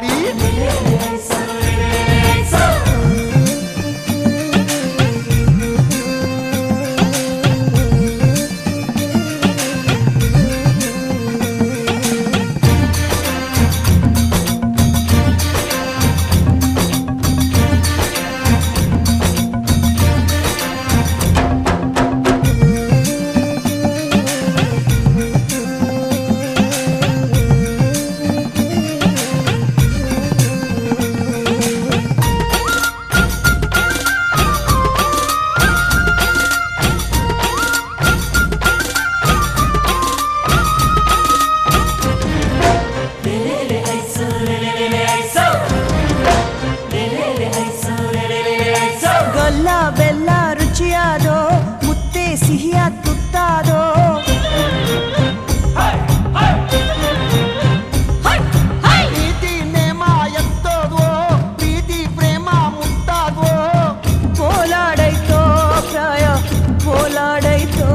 ಹಾಡಿ ಗೊಲ್ಲ ಬೆಲ್ಲ ರುಚಿಯಾದೋ ಮುತ್ತೆ ಸಿಹಿಯ ತುತ್ತಾದೋ ಪ್ರೀತಿ ನೇಮ ಎತ್ತೋದ್ವೋ ಪ್ರೀತಿ ಪ್ರೇಮ ಮುತ್ತಾದ್ವೋ ಕೋಲಾಡೈತೋ ಪ್ರಾಯ ಕೋಲಾಡೈತೋ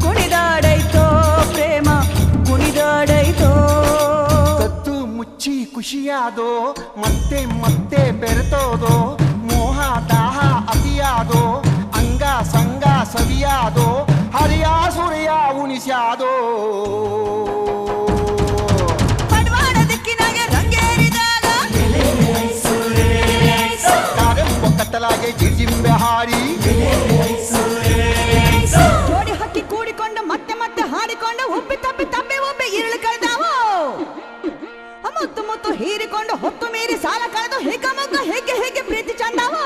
ಕುಣಿದಾಡೈತೋ ಪ್ರೇಮ ಕುಣಿದಾಡೈತೋ ಕತ್ತು ಮುಚ್ಚಿ ಖುಷಿಯಾದೋ ಮತ್ತೆ ಮತ್ತೆ ಬೆರೆತೋದೋ ಮೋಹ ದಾಹ ಅತಿಯಾದೋ ಅಂಗ ಸಂಗ ಸವಿಯಾದೋ ಹರಿಯ ಸುರಿಯ ಉಣಿಸ್ಯಾದೋ ಪಡ್ವಾಡ ದಿಕ್ಕಿನಾಗೆ ರಂಗೇರಿದಾಗ ಕಾರೆಂಬ ಕತ್ತಲಾಗೆ ಜಿರ್ಜಿಂಬೆ ಹಾರಿ ಜೋಡಿ ಹಕ್ಕಿ ಕೂಡಿಕೊಂಡು ಮತ್ತೆ ಮತ್ತೆ ಹಾಡಿಕೊಂಡು ಉಬ್ಬಿ ತಪ್ಪಿ ತಪ್ಪಿ ಒಬ್ಬಿ ಇರುಳು ಕಳೆದಾವು ಮುತ್ತು ಮುತ್ತು ಹೀರಿಕೊಂಡು ಹೊತ್ತು ಮೀರಿ ಸಾಲ ಕಳೆದು ಹಿಗ್ಗಮಗ್ಗ ಹೇಗೆ ಹೇಗೆ ಪ್ರೀತಿ ಚಂದಾವು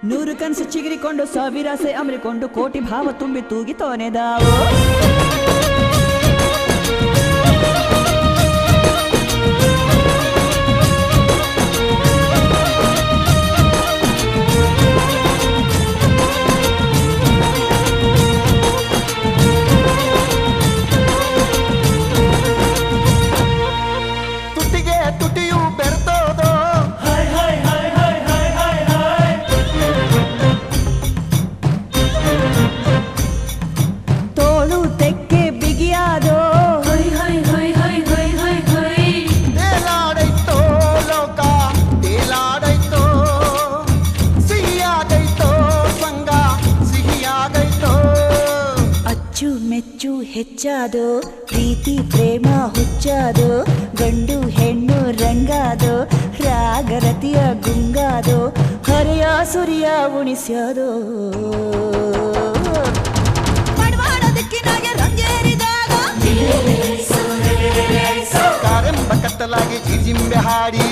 ನೂರು ಕನಸು ಚಿಗಿರಿಕೊಂಡು ಸಾವಿರಾಸೆ ಅಮರಿಕೊಂಡು ಕೋಟಿ ಭಾವ ತುಂಬಿ ತೂಗಿ ತೋನೆದಾವು ತುಟಿಗೆ ತುಟಿಯು ಬೆರ್ತೋದೋ ತೋಳು ತೆಕ್ಕೆ ಬಿಗಿಯಾದೋ ತೇಲಾಡೈತೋ ಲೋಕ ತೇಲಾಡೈತೋ ಸಿಹಿಯಾಗೈತೋ ಸಂಗ ಸಿಹಿಯಾಗೈತೋ ಅಚ್ಚು ಮೆಚ್ಚು ಹೆಚ್ಚಾದೋ ಪ್ರೀತಿ ಪ್ರೇಮ ಹುಚ್ಚಾದೋ ಗಂಡು ಹೆಣ್ಣು ರಂಗಾದೋ ರಾಗರತಿಯ ಗುಂಗಾದೋ ಹರೆಯ ಸುರಿಯ ಉಣಿಸ್ಯಾದೋ ಪಡ್ವಾಡ ದಿಕ್ಕಿನಾಗೆ ರಂಗೇರಿದಾಗ ಕಾರೆಂಬ ಕತ್ತಲಾಗಿ ಜಿರ್ಜಿಂಬೆ ಹಾಡಿ